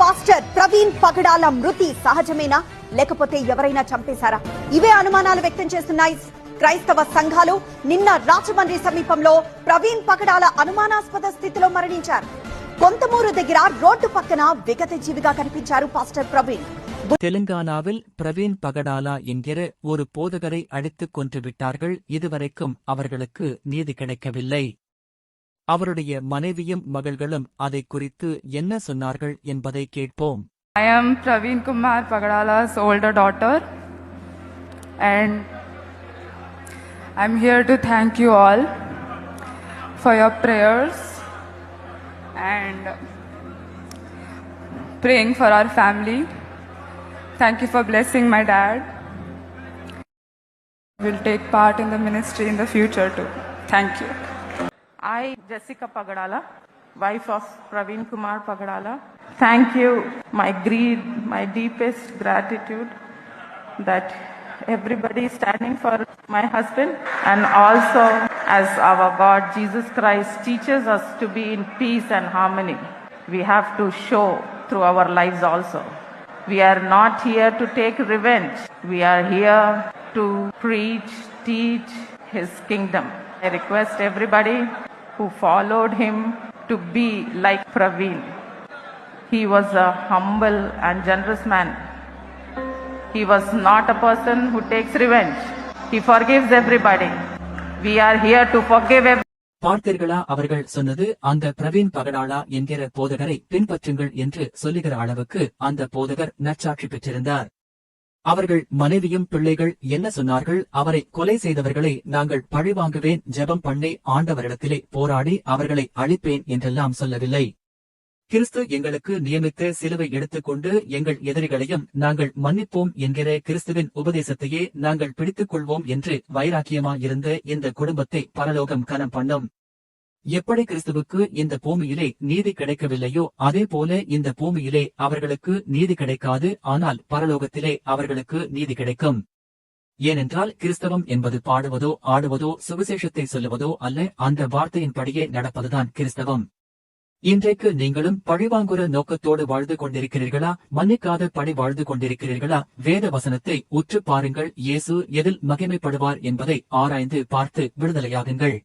Pastor Praveen పగడాల మృతి సహజమేనా లేకపోతే ఎవరైనా చంపేశారా? ఇవే అనుమానాలు వ్యక్తం చేస్తున్నాయి క్రైస్తవ సంఘాలు. నిన్న రాజమండ్రి సమీపంలో ప్రవీణ్ పగడాల అనుమానాస్పద స్థితిలో మరణించారు. కొంతమూరు దగ్గర రోడ్డు పక్కన విగత జీవిగా కనిపించారు పాస్టర్ ప్రవీణ్. தெலுங்கானாவில் பிரவீன் பகடாலா என்கிற ஒரு போதகரை அடித்துக் கொன்று விட்டார்கள். இதுவரைக்கும் அவர்களுக்கு நீதி கிடைக்கவில்லை. அவருடைய மனைவியும் மகள்களும் அதை குறித்து என்ன சொன்னார்கள் என்பதை கேட்போம். I am Praveen Kumar Pagadala's older daughter, and I'm here to thank you all for your prayers and praying for our family. Thank you for blessing my dad. Will take part in the ministry in the future too. Thank you. I, Jessica Pagadala, wife of Praveen Kumar Pagadala, thank you, my deepest gratitude that everybody is standing for my husband, and also as our God Jesus Christ teaches us to be in peace and harmony, we have to show through our lives also. We are not here to take revenge. We are here to preach, teach His kingdom. I request everybody who followed him to be like Praveen. He was a humble and generous man. He was not a person who takes revenge. He forgives everybody. We are here to forgive everybody. பார்த்தீர்களா, அவர்கள் சொன்னது அந்த பிரவீன் பகடாலா என்கிற போதகரை பின்பற்றுங்கள் என்று சொல்லுகிற அளவுக்கு அந்த போதகர் நற்சாட்சி பெற்றிருந்தார். அவர்கள் மனைவியும் பிள்ளைகள் என்ன சொன்னார்கள்? அவரை கொலை செய்தவர்களை நாங்கள் பழிவாங்குவேன், ஜெபம் பண்ணி ஆண்டவரிடத்திலே போராடி அவர்களை அழிப்பேன் என்றெல்லாம் சொல்லவில்லை. கிறிஸ்து எங்களுக்கு நியமித்த சிலுவை எடுத்துக்கொண்டு எங்கள் எதிரிகளையும் நாங்கள் மன்னிப்போம் என்கிற கிறிஸ்துவின் உபதேசத்தையே நாங்கள் பிடித்துக் கொள்வோம் என்று வைராக்கியமாயிருந்த இந்த குடும்பத்தை பரலோகம் கனம் பண்ணும். எப்படி கிறிஸ்துவுக்கு இந்த பூமியிலே நீதி கிடைக்கவில்லையோ அதே போல இந்த பூமியிலே அவர்களுக்கு நீதி கிடைக்காது. ஆனால் பரலோகத்திலே அவர்களுக்கு நீதி கிடைக்கும். ஏனென்றால் கிறிஸ்தவம் என்பது பாடுவதோ ஆடுவதோ சுவிசேஷத்தை சொல்லுவதோ அல்ல, அந்த வார்த்தையின்படியே நடப்பதுதான் கிறிஸ்தவம். இன்றைக்கு நீங்களும் பழிவாங்குற நோக்கத்தோடு வாழ்ந்து கொண்டிருக்கிறீர்களா? மன்னிக்காத பழி வாழ்ந்து கொண்டிருக்கிறீர்களா? வேத வசனத்தை உற்று பாருங்கள். இயேசு எதில் மகிமைப்படுவார் என்பதை ஆராய்ந்து பார்த்து விடுதலையாகுங்கள்.